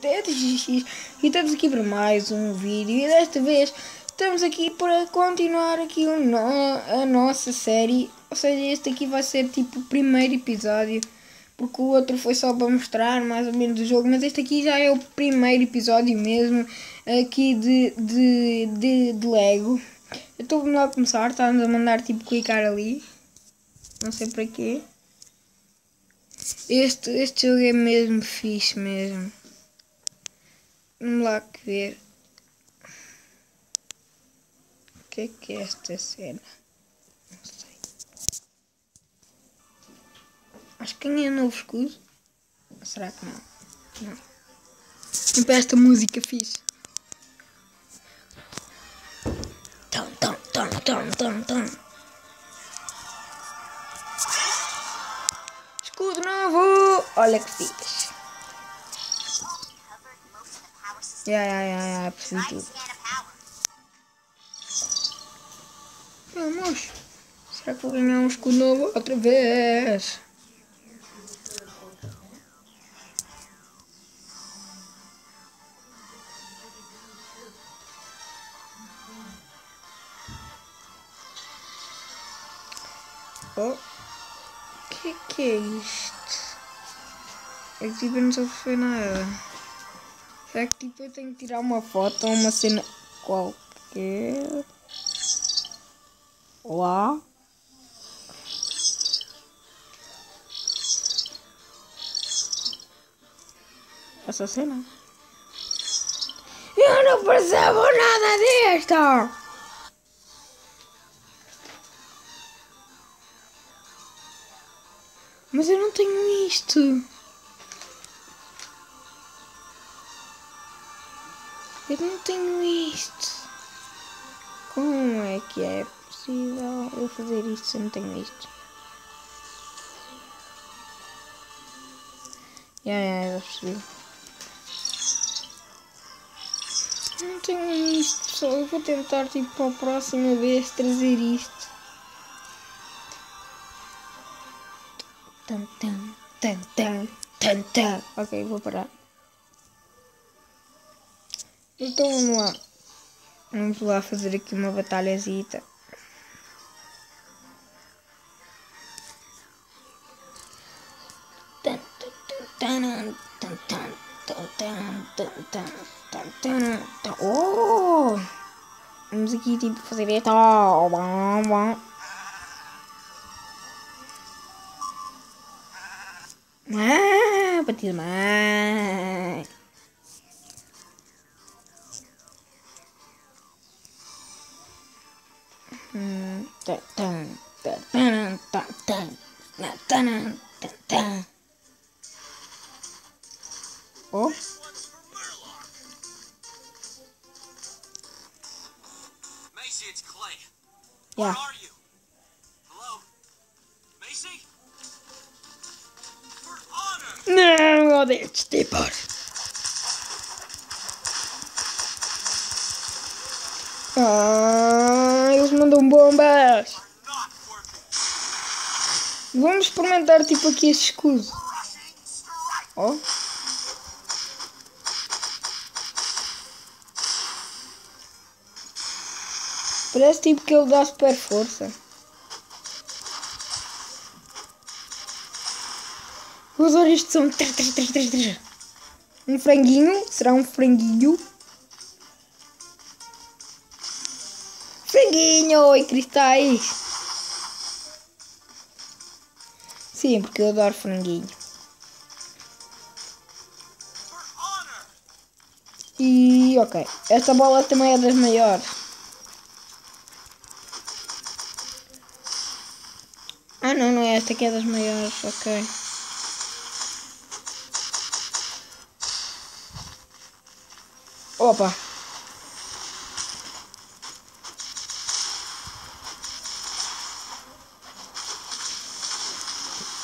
E estamos aqui para mais um vídeo e desta vez estamos aqui para continuar aqui a nossa série. Ou seja, este aqui vai ser tipo o primeiro episódio, porque o outro foi só para mostrar mais ou menos o jogo, mas este aqui já é o primeiro episódio mesmo aqui de Lego. Eu estou a começar, está-nos a mandar tipo clicar ali, não sei para quê. Este jogo é mesmo fixe mesmo. Vamos lá ver. O que é esta cena? Não sei. Acho que ganhei um novo escudo. Será que não? Não. E para esta música fixe. Tom, tom, tom, tom, tom, tom. Escudo novo! Olha que fixe. Preciso tudo. Vamos. Será que vou ganhar um escudo novo outra vez? Oh. O que é isto? É que tipo não sei se foi nada. Será que tipo eu tenho que tirar uma foto ou uma cena qualquer? Lá? Essa cena? Eu não percebo nada disto! Mas eu não tenho isto. Eu não tenho isto. Como é que é possível eu fazer isto se eu não tenho isto? Já percebi. Eu não tenho isto, pessoal. Eu vou tentar, tipo, para a próxima vez trazer isto. Tan, tan, tan, tan, tan, tan. Ok, vou parar. Então vamos lá. Vamos lá fazer aqui uma batalhazita. Oh! Vamos aqui tipo fazer esto. Bati demais. Oh. Macy, it's Clay. Yeah. Where are you? Hello? Macy? For honor! Não, eu odeio estes tipos. Eles mandam bombas. Not worth it. Vamos experimentar tipo aqui este escudo. Ó. Oh. Parece tipo que ele dá super força. Vou usar este som. Um franguinho. Será um franguinho? Franguinho e cristais. Sim, porque eu adoro franguinho. E ok. Esta bola também é das maiores. Ah não, não é esta que é das maiores. Ok. Opa.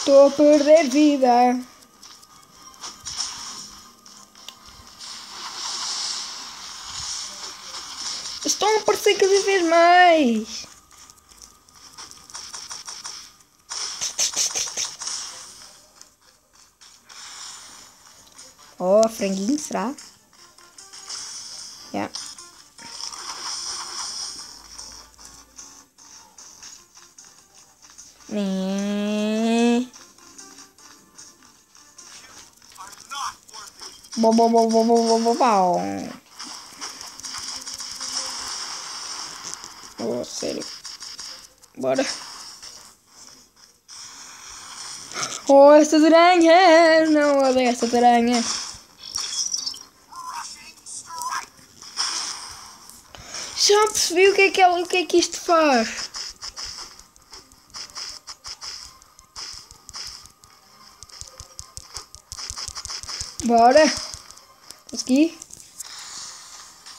Estou a perder vida. Estão a aparecer cada vez mais. Oh. ao franguinho, será? Yeah. are not worth it. Bom, bom, bom, bom, bom, bom, bom, bom. Oh, sério. Bora. Oh, estas aranhas! Não odeio esta aranha. Rushing strike. Já percebi o que é que isto faz. Bora. Consegui.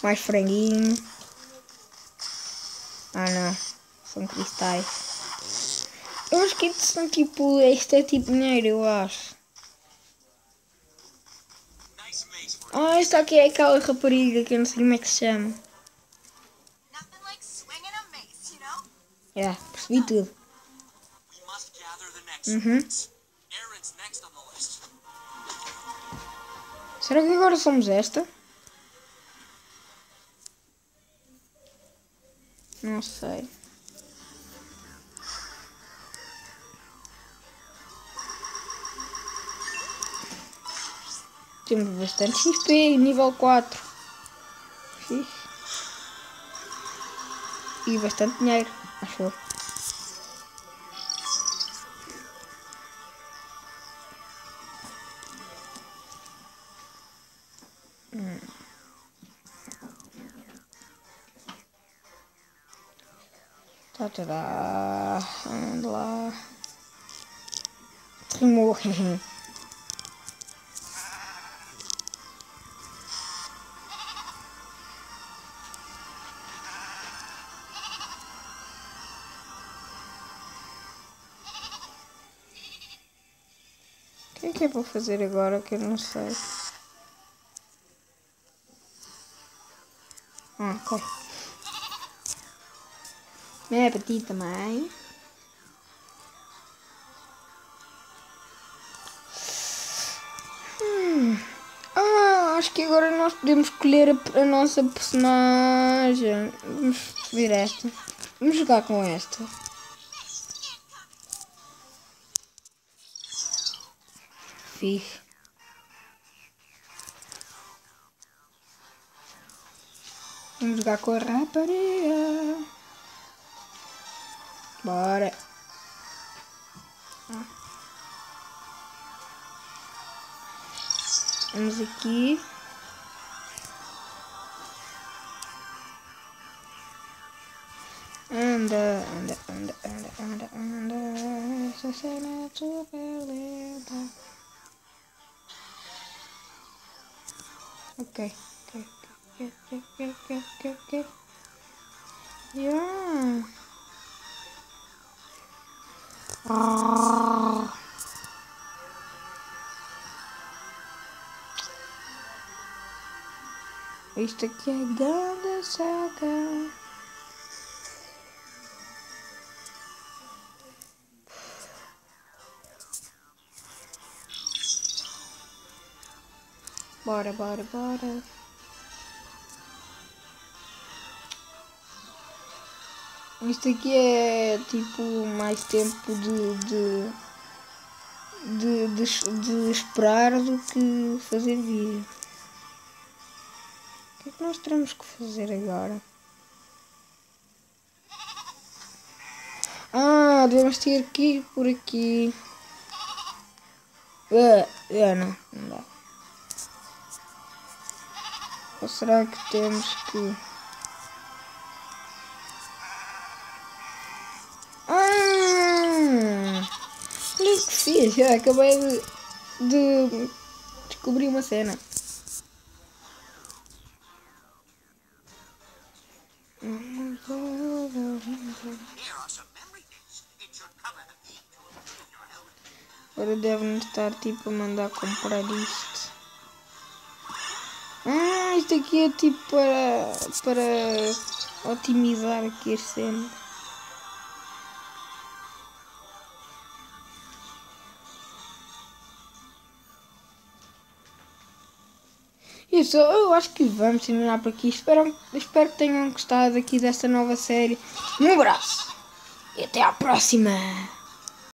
Mais franguinho. Ah, não. São cristais. Eu acho que isto são tipo... Isto é tipo dinheiro, eu acho. Nice mace for Ah, esta aqui é aquela rapariga que eu não sei como é que se chama. Nothing like swinging a mace, you know? Já, percebi tudo. We must gather the next Uhum. ones. Aaron's next on the list. Será que agora somos esta? Não sei. Temos bastante XP, nível 4. Fixe. E bastante dinheiro, acho eu. Tá, tá, tá. Anda lá. Rimou. O que é para fazer agora que eu não sei? Ah, ok. É para ti também. Acho que agora nós podemos escolher a nossa personagem. Vamos ver esta. Vamos jogar com esta. Fixe. Vamos jogar com a rapariga. Bora. Vamos aqui. Anda, anda, anda, anda, anda, anda. Essa cena é super lenta. Ok, ok. Yeah. Isto aqui é grande saga. Bora, bora, bora. Isto aqui é tipo mais tempo de esperar do que fazer vídeo. O que é que nós teremos que fazer agora? Ah, devemos ter que ir por aqui. Não dá. Ou será que temos que... Olha o que fiz, já acabei de descobrir uma cena. Here are some memory days. It should cover the need to clean your helmet. Agora devem estar tipo a mandar comprar isto. Isto aqui é tipo para otimizar aqui as cenas. Isso, eu acho que vamos terminar por aqui. Espero que tenham gostado aqui desta nova série. Um abraço e até à próxima!